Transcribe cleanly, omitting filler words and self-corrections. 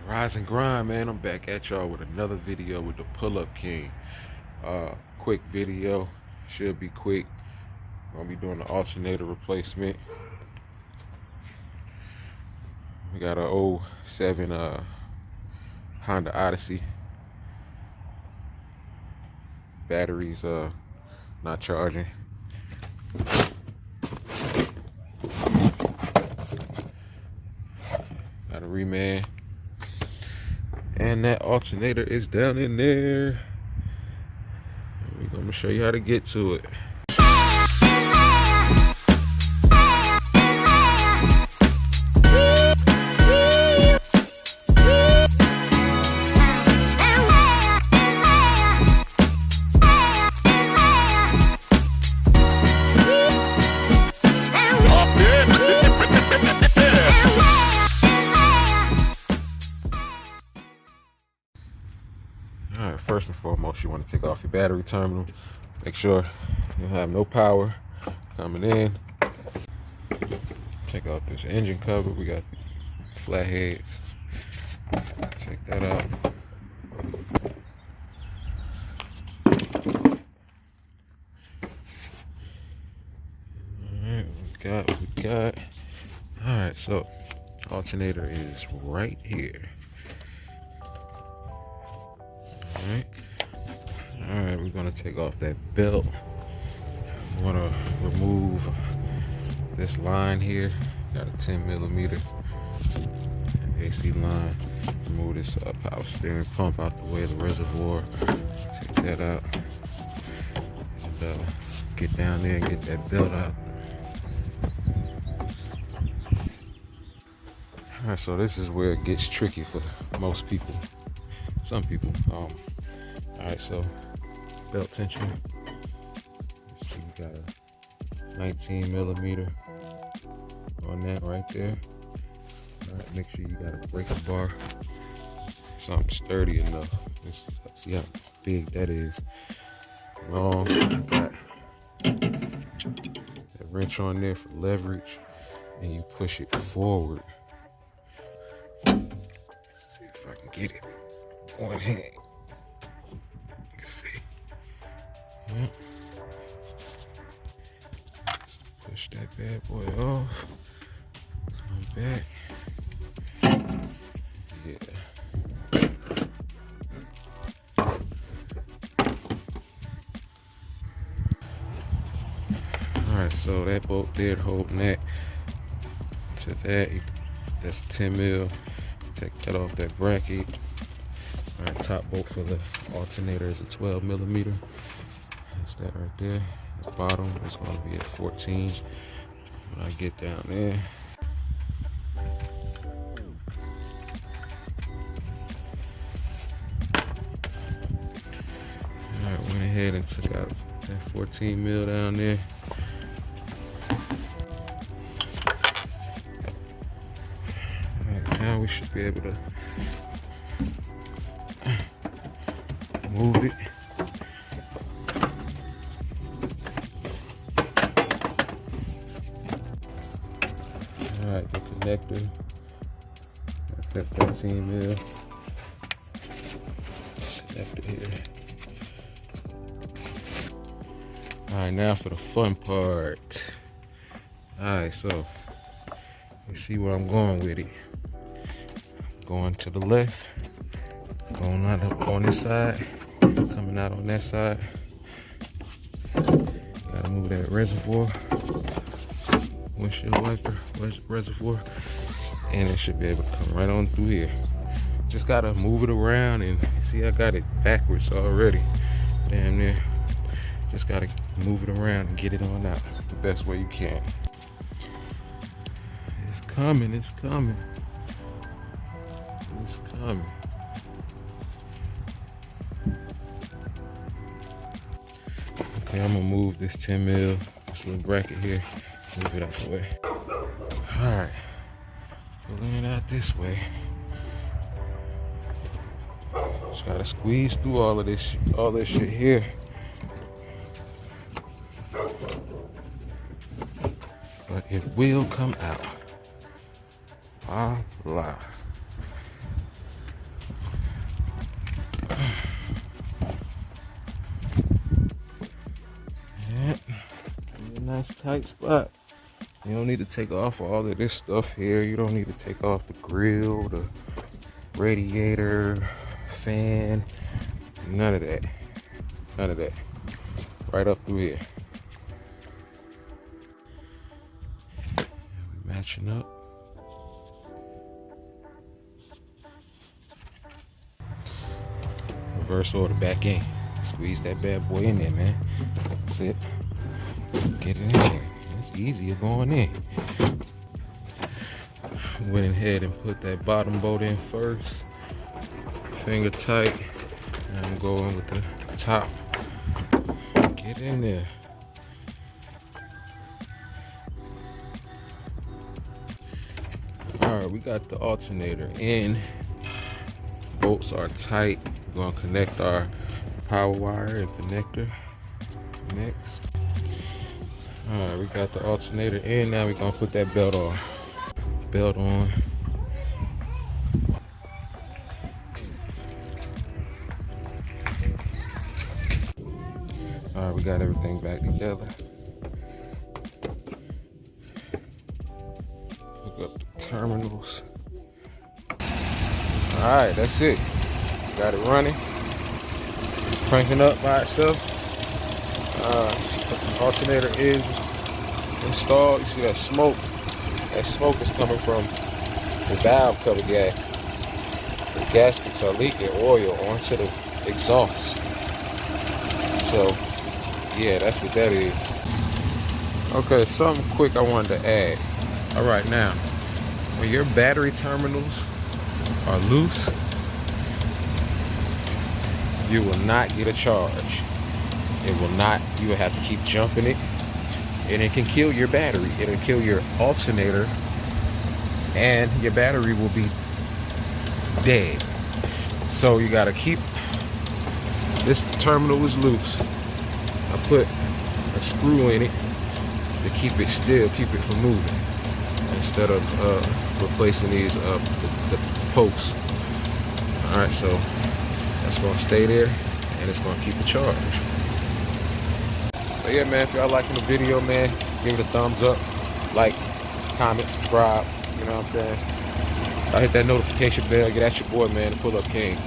Rise and grind, man. I'm back at y'all with another video with the pull-up king. Quick video, should be quick. Gonna be doing the alternator replacement. We got an 07 Honda Odyssey. Batteries not charging. Got a reman. And that alternator is down in there. We're gonna show you how to get to it. Alright, first and foremost, you want to take off your battery terminal. Make sure you have no power coming in. Take out this engine cover. We got the flat heads. Take that out. Alright, we got. Alright, so alternator is right here. Alright, we're gonna take off that belt. We wanna remove this line here. Got a 10mm AC line. Remove this power steering pump out the way of the reservoir. Take that out. And get down there and get that belt out. Alright, so this is where it gets tricky for most people. Some people. Alright, so belt tension. So you got a 19mm on that right there. Alright, make sure you got a breaker bar. Something sturdy enough. See how big that is. Long. I got that wrench on there for leverage. And you push it forward. See if I can get it. One hand. You can see. Yep. Just push that bad boy off. Come back. Yeah. Alright, so that bolt there holding that to that. That's 10mm. Take that off that bracket. Alright, top bolt for the alternator is a 12mm. That's that right there. The bottom is going to be at 14. When I get down there. Alright, went ahead and took out that 14mm down there. Alright, now we should be able to move it. Alright, the connector. That 13mm connector here. Alright, now for the fun part. Alright, so you see where I'm going with it. Going to the left, going out up on this side, coming out on that side. Gotta move that reservoir, windshield wiper reservoir, and it should be able to come right on through here. Just gotta move it around, and see I got it backwards already. Damn near. Just gotta move it around and get it on out the best way you can. It's coming, it's coming. It's coming. Okay, I'm gonna move this 10mm, this little bracket here, move it out the way. Alright, pulling it out this way. Just gotta squeeze through all this shit here. But it will come out. Voila. nice tight spot. You don't need to take off all of this stuff here. You don't need to take off the grill, the radiator, fan, none of that. None of that. Right up through here. We matching up. Reverse order back in. Squeeze that bad boy in there, man. That's it. Get it in there. It's easier going in. Went ahead and put that bottom bolt in first. Finger tight. And I'm going with the top. Get in there. Alright, we got the alternator in. Bolts are tight. We're gonna connect our power wire and connector next. Alright, we got the alternator in. Now we're gonna put that belt on. Belt on. Alright, we got everything back together. Hook up the terminals. Alright, that's it. Got it running. It's cranking up by itself. The alternator is installed. You see that smoke? That smoke is coming from the valve cover gas. The gaskets are leaking oil onto the exhaust. So, yeah, that's what that is. Okay, something quick I wanted to add. All right, now, when your battery terminals are loose, you will not get a charge. It will not, you will have to keep jumping it, and it can kill your battery. It'll kill your alternator, and your battery will be dead. So you gotta keep, this terminal is loose. I put a screw in it to keep it still, keep it from moving, instead of replacing these the posts. All right, so that's gonna stay there, and it's gonna keep the charge. But yeah, man, if y'all liking the video, man, give it a thumbs up, like, comment, subscribe. You know what I'm saying? I hit that notification bell. Get at your boy, man, the Pull Up King.